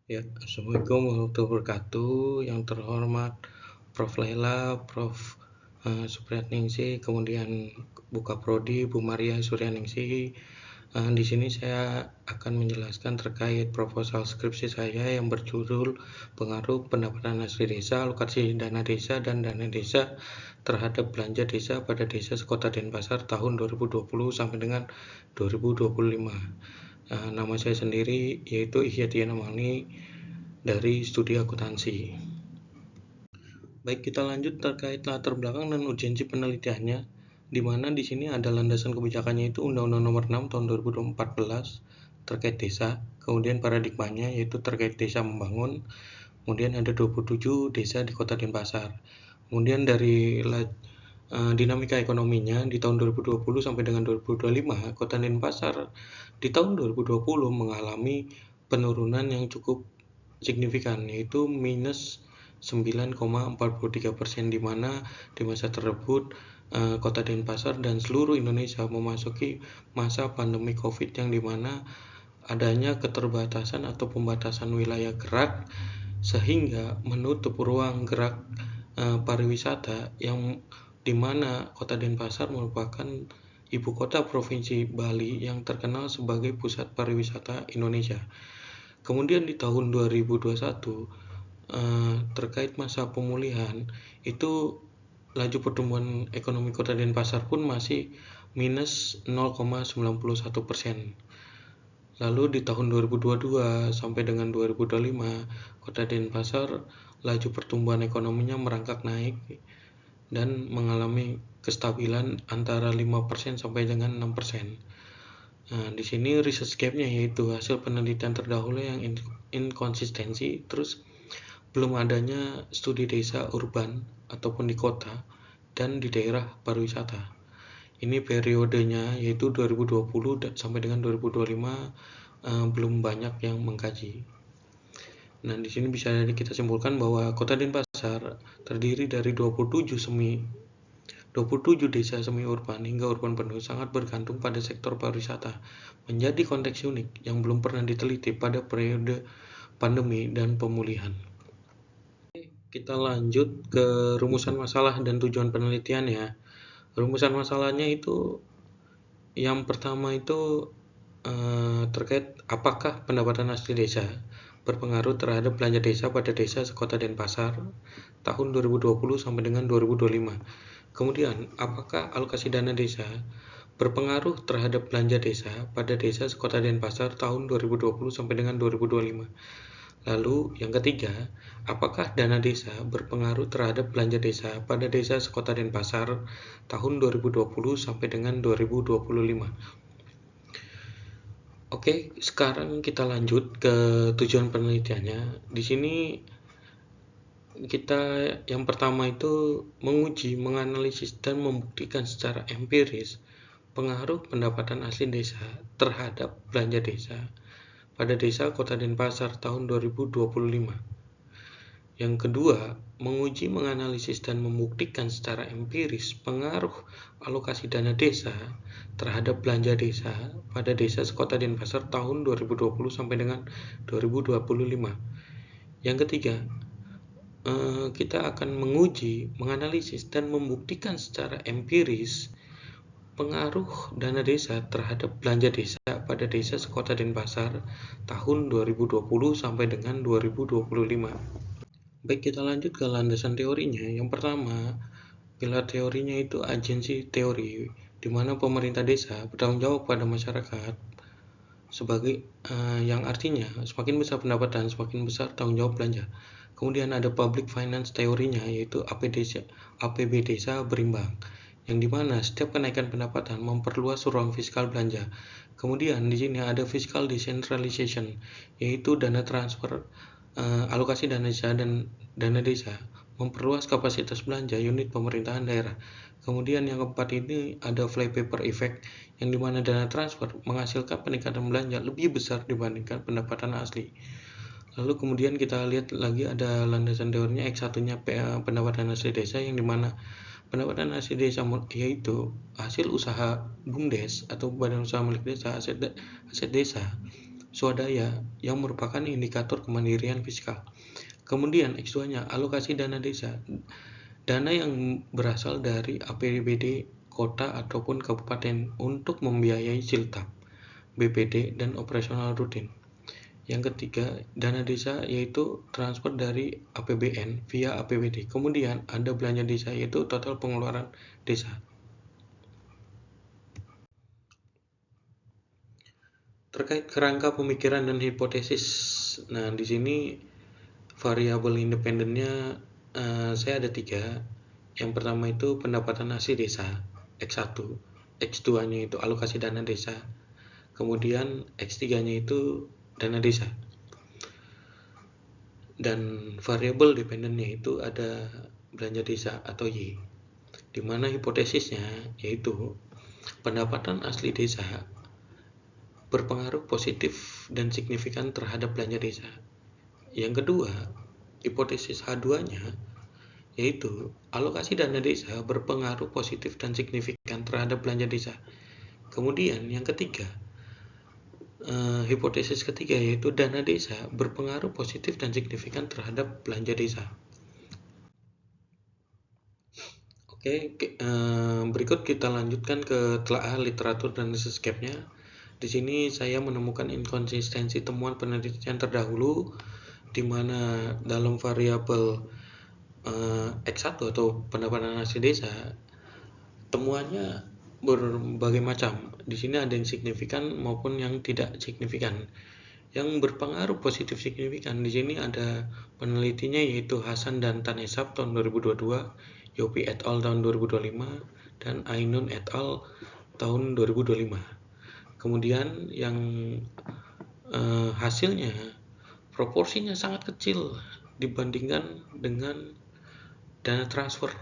Ya, Assalamualaikum warahmatullahi wabarakatuh. Yang terhormat Prof. Laila, Prof. Supriyaningsih, kemudian Buka Prodi, Bu Maria Suryaningsih. Di sini saya akan menjelaskan terkait proposal skripsi saya yang berjudul Pengaruh Pendapatan Asli Desa, Alokasi Dana Desa, dan Dana Desa terhadap Belanja Desa pada Desa Sekota Denpasar tahun 2020 sampai dengan 2025. Nama saya sendiri yaitu Ihyadiana Mani dari Studi Akuntansi. Baik, kita lanjut terkait latar belakang dan urgensi penelitiannya, di mana di sini ada landasan kebijakannya itu Undang-Undang Nomor 6 Tahun 2014 terkait desa, kemudian paradigmanya yaitu terkait desa membangun, kemudian ada 27 desa di Kota Denpasar. Kemudian dari dinamika ekonominya di tahun 2020 sampai dengan 2025, Kota Denpasar di tahun 2020 mengalami penurunan yang cukup signifikan, yaitu minus 9,43%, di mana di masa tersebut Kota Denpasar dan seluruh Indonesia memasuki masa pandemi COVID, yang dimana adanya keterbatasan atau pembatasan wilayah gerak sehingga menutup ruang gerak pariwisata, yang dimana Kota Denpasar merupakan ibu kota Provinsi Bali yang terkenal sebagai pusat pariwisata Indonesia. Kemudian di tahun 2021 terkait masa pemulihan itu laju pertumbuhan ekonomi Kota Denpasar pun masih minus 0,91%. Lalu di tahun 2022 sampai dengan 2025, Kota Denpasar laju pertumbuhan ekonominya merangkak naik dan mengalami kestabilan antara 5% sampai dengan 6%. Nah, di sini research gap-nya yaitu hasil penelitian terdahulu yang inkonsistensi, terus belum adanya studi desa urban ataupun di kota dan di daerah pariwisata. Ini periodenya yaitu 2020 sampai dengan 2025, belum banyak yang mengkaji. Nah, di sini bisa kita simpulkan bahwa Kota Denpasar terdiri dari 27 desa semi urban hingga urban penuh, sangat bergantung pada sektor pariwisata, menjadi konteks unik yang belum pernah diteliti pada periode pandemi dan pemulihan. Kita lanjut ke rumusan masalah dan tujuan penelitian ya. Rumusan masalahnya itu yang pertama itu terkait apakah pendapatan asli desa berpengaruh terhadap belanja desa pada desa sekota Denpasar tahun 2020 sampai dengan 2025. Kemudian, apakah alokasi dana desa berpengaruh terhadap belanja desa pada desa sekota Denpasar tahun 2020 sampai dengan 2025. Lalu yang ketiga, apakah dana desa berpengaruh terhadap belanja desa pada desa sekota Denpasar tahun 2020 sampai dengan 2025. Oke, sekarang kita lanjut ke tujuan penelitiannya. Di sini kita yang pertama itu menguji, menganalisis, dan membuktikan secara empiris pengaruh pendapatan asli desa terhadap belanja desa pada desa Kota Denpasar tahun 2025. Yang kedua, menguji, menganalisis, dan membuktikan secara empiris pengaruh alokasi dana desa terhadap belanja desa pada desa sekota Denpasar tahun 2020 sampai dengan 2025. Yang ketiga, kita akan menguji, menganalisis, dan membuktikan secara empiris pengaruh dana desa terhadap belanja desa pada desa sekota Denpasar tahun 2020 sampai dengan 2025. Baik, kita lanjut ke landasan teorinya. Yang pertama, pilar teorinya itu agensi teori, di mana pemerintah desa bertanggung jawab pada masyarakat sebagai yang artinya semakin besar pendapatan, semakin besar tanggung jawab belanja. Kemudian ada public finance teorinya, yaitu APB desa berimbang, yang dimana setiap kenaikan pendapatan memperluas ruang fiskal belanja. Kemudian di sini ada fiscal decentralization, yaitu dana transfer, alokasi dana desa dan dana desa memperluas kapasitas belanja unit pemerintahan daerah. Kemudian yang keempat ini ada flypaper effect, yang dimana dana transfer menghasilkan peningkatan belanja lebih besar dibandingkan pendapatan asli. Lalu kemudian kita lihat lagi ada landasan teorinya X1-nya pendapatan asli desa, yang dimana pendapatan asli desa yaitu hasil usaha BUMDes atau badan usaha milik desa, aset desa swadaya yang merupakan indikator kemandirian fiskal. Kemudian X2-nya alokasi dana desa, dana yang berasal dari APBD kota ataupun kabupaten untuk membiayai siltap, BPD, dan operasional rutin. Yang ketiga, dana desa yaitu transfer dari APBN via APBD. Kemudian ada belanja desa yaitu total pengeluaran desa. Terkait kerangka pemikiran dan hipotesis. Nah, di sini variabel independennya saya ada 3. Yang pertama itu pendapatan asli desa, X1. X2-nya itu alokasi dana desa. Kemudian X3-nya itu dana desa. Dan variabel dependennya itu ada belanja desa atau Y. Di mana hipotesisnya yaitu pendapatan asli desa berpengaruh positif dan signifikan terhadap belanja desa. Yang kedua, hipotesis H2-nya yaitu alokasi dana desa berpengaruh positif dan signifikan terhadap belanja desa. Kemudian yang ketiga, hipotesis ketiga yaitu dana desa berpengaruh positif dan signifikan terhadap belanja desa. Oke, berikut kita lanjutkan ke telaah literatur dan landscape-nya. Di sini saya menemukan inkonsistensi temuan penelitian terdahulu, di mana dalam variabel X1 atau pendapatan asli desa, temuannya berbagai macam. Di sini ada yang signifikan maupun yang tidak signifikan. Yang berpengaruh positif signifikan di sini ada penelitinya yaitu Hasan dan Tanesab tahun 2022, Yopi et al tahun 2025, dan Ainun et al tahun 2025. Kemudian yang hasilnya proporsinya sangat kecil dibandingkan dengan dana transfer.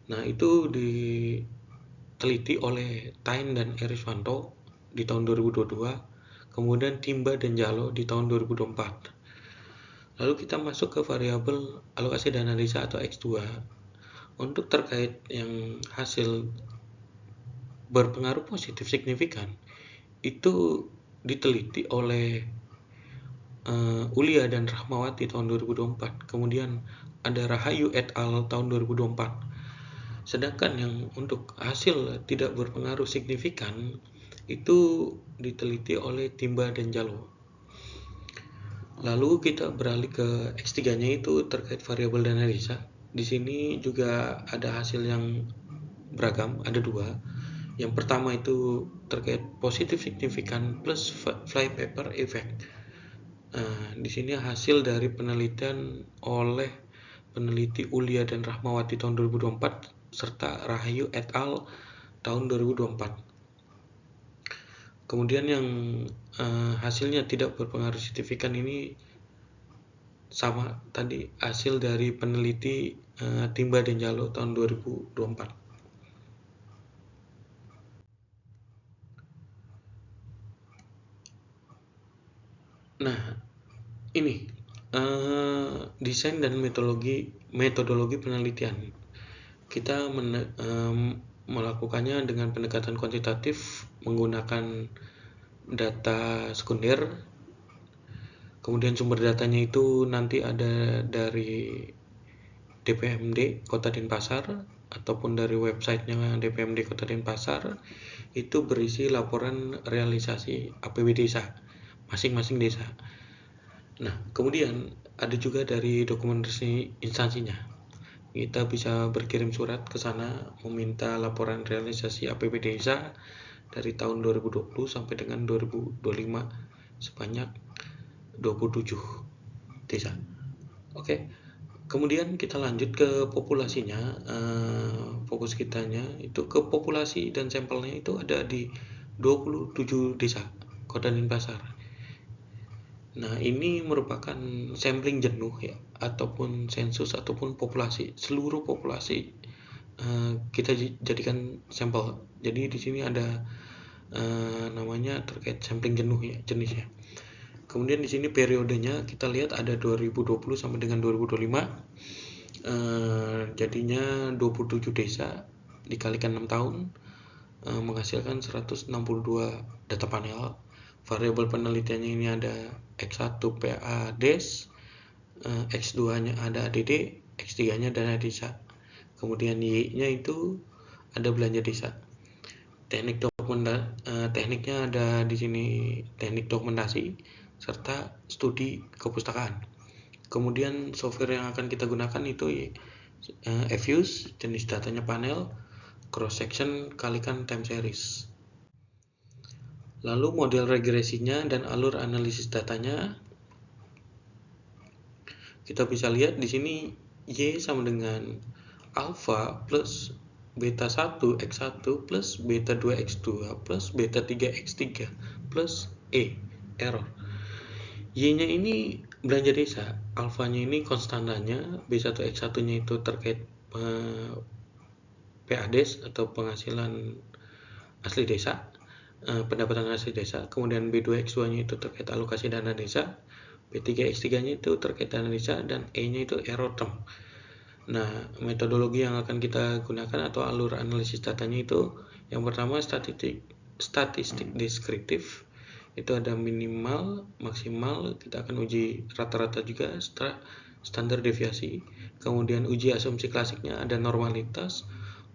Nah, itu diteliti oleh Tain dan Eriswanto di tahun 2022. Kemudian Timba dan Jalo di tahun 2024. Lalu kita masuk ke variabel alokasi dana desa atau X2. Untuk terkait yang hasil berpengaruh positif signifikan, itu diteliti oleh Ulia dan Rahmawati tahun 2024. Kemudian ada Rahayu et al tahun 2024. Sedangkan yang untuk hasil tidak berpengaruh signifikan itu diteliti oleh Timba dan Jalo. Lalu kita beralih ke X3-nya itu terkait variabel dana desa. Di sini juga ada hasil yang beragam, ada 2. Yang pertama itu terkait positif signifikan plus flypaper effect. Di sini hasil dari penelitian oleh peneliti Ulia dan Rahmawati tahun 2024 serta Rahayu et al tahun 2024. Kemudian yang hasilnya tidak berpengaruh signifikan ini sama tadi hasil dari peneliti Timba dan Jalo tahun 2024. Nah, ini desain dan metodologi penelitian. Kita melakukannya dengan pendekatan kuantitatif menggunakan data sekunder. Kemudian sumber datanya itu nanti ada dari DPMD Kota Denpasar ataupun dari websitenya DPMD Kota Denpasar. Itu berisi laporan realisasi APB desa masing-masing desa. Nah, kemudian ada juga dari dokumentasi instansinya. Kita bisa berkirim surat ke sana meminta laporan realisasi APB desa dari tahun 2020 sampai dengan 2025 sebanyak 27 desa. Oke. Kemudian kita lanjut ke populasinya. Fokus kitanya itu ke populasi dan sampelnya itu ada di 27 desa Kota Denpasar. Nah, ini merupakan sampling jenuh ya, ataupun sensus ataupun populasi, seluruh populasi kita jadikan sampel. Jadi di sini ada namanya terkait sampling jenuh ya jenisnya. Kemudian di sini periodenya kita lihat ada 2020 sampai dengan 2025. Jadinya 27 desa dikalikan 6 tahun menghasilkan 162 data panel. variabel penelitiannya ini ada X1 PADES, X2-nya ada ADD, X3-nya dana desa. Kemudian Y-nya itu ada belanja desa. Tekniknya ada di sini teknik dokumentasi serta studi kepustakaan. Kemudian software yang akan kita gunakan itu Fuse, jenis datanya panel, cross section kalikan time series. Lalu model regresinya dan alur analisis datanya kita bisa lihat di sini Y sama dengan alpha plus beta 1 X1 plus beta 2 X2 plus beta 3 X3 plus error. Y-nya ini belanja desa, alfanya ini konstantannya, B1 X1-nya itu terkait PADES atau penghasilan asli desa, pendapatan asli desa. Kemudian B2 X2-nya itu terkait alokasi dana desa, B3 X3-nya itu terkait dana desa, dan E-nya itu error term. Nah, metodologi yang akan kita gunakan atau alur analisis datanya itu yang pertama statistik deskriptif. Itu ada minimal, maksimal, kita akan uji rata-rata juga, standar deviasi. Kemudian uji asumsi klasiknya ada normalitas,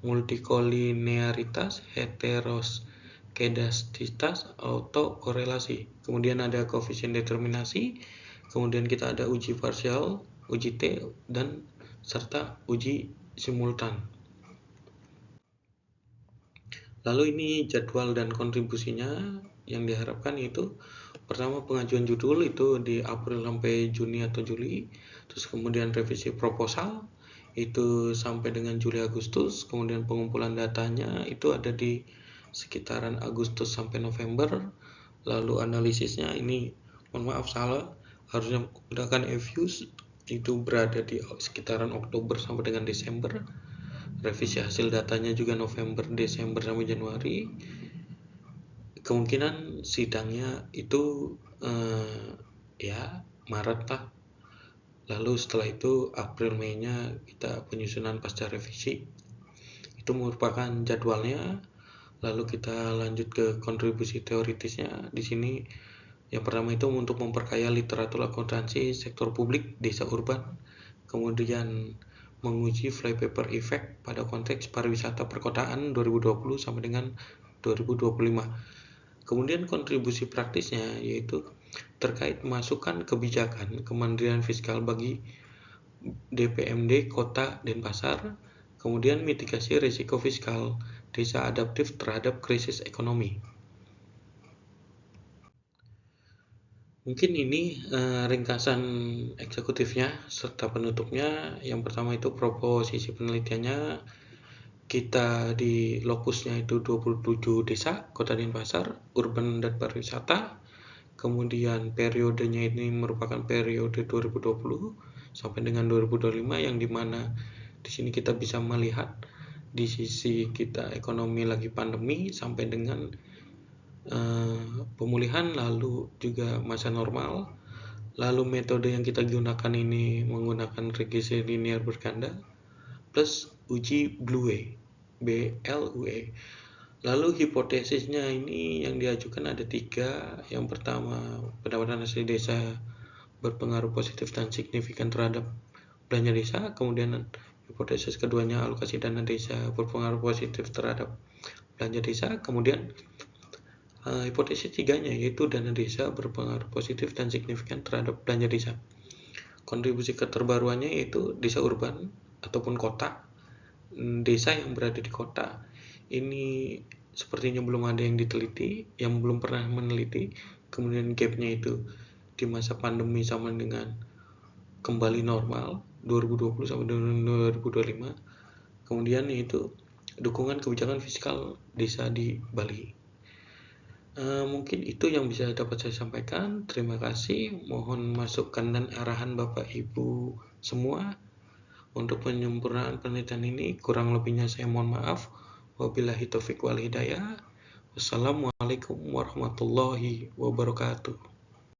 multikolinearitas, heteroskedastisitas, autokorelasi. Kemudian ada koefisien determinasi. Kemudian kita ada uji parsial, uji T, dan serta uji simultan. Lalu ini jadwal dan kontribusinya yang diharapkan itu pertama pengajuan judul itu di April sampai Juni atau Juli, terus kemudian revisi proposal itu sampai dengan Juli Agustus, kemudian pengumpulan datanya itu ada di sekitaran Agustus sampai November, lalu analisisnya ini mohon maaf salah, harusnya menggunakan Fuse itu berada di sekitaran Oktober sampai dengan Desember, revisi hasil datanya juga November, Desember sampai Januari. Kemungkinan sidangnya itu Maret lah. Lalu setelah itu April Mei-nya kita penyusunan pasca revisi. Itu merupakan jadwalnya. Lalu kita lanjut ke kontribusi teoritisnya. Di sini yang pertama itu untuk memperkaya literatur akuntansi sektor publik desa urban. Kemudian menguji flypaper effect pada konteks pariwisata perkotaan 2020 sampai dengan 2025. Kemudian kontribusi praktisnya yaitu terkait masukan kebijakan kemandirian fiskal bagi DPMD Kota Denpasar, kemudian mitigasi risiko fiskal desa adaptif terhadap krisis ekonomi. Mungkin ini ringkasan eksekutifnya serta penutupnya. Yang pertama itu proposisi penelitiannya, kita di lokusnya itu 27 desa Kota Denpasar, urban dan pariwisata. Kemudian periodenya ini merupakan periode 2020 sampai dengan 2025, yang dimana di sini kita bisa melihat di sisi kita ekonomi lagi pandemi sampai dengan pemulihan, lalu juga masa normal. Lalu metode yang kita gunakan ini menggunakan regresi linear berganda plus uji BLUE. Lalu hipotesisnya ini yang diajukan ada 3. Yang pertama, pendapatan asli desa berpengaruh positif dan signifikan terhadap belanja desa. Kemudian hipotesis keduanya, alokasi dana desa berpengaruh positif terhadap belanja desa. Kemudian hipotesis 3-nya yaitu dana desa berpengaruh positif dan signifikan terhadap belanja desa. Kontribusi keterbaruannya yaitu desa urban ataupun kota. Desa yang berada di kota ini sepertinya belum ada yang diteliti, yang belum pernah meneliti. Kemudian gapnya itu di masa pandemi sama dengan kembali normal 2020 sampai dengan 2025. Kemudian yaitu dukungan kebijakan fiskal desa di Bali. Mungkin itu yang bisa dapat saya sampaikan. Terima kasih. Mohon masukan dan arahan Bapak Ibu semua untuk penyempurnaan penelitian ini. Kurang lebihnya saya mohon maaf. Wabillahi taufiq wal hidayah. Wassalamualaikum warahmatullahi wabarakatuh.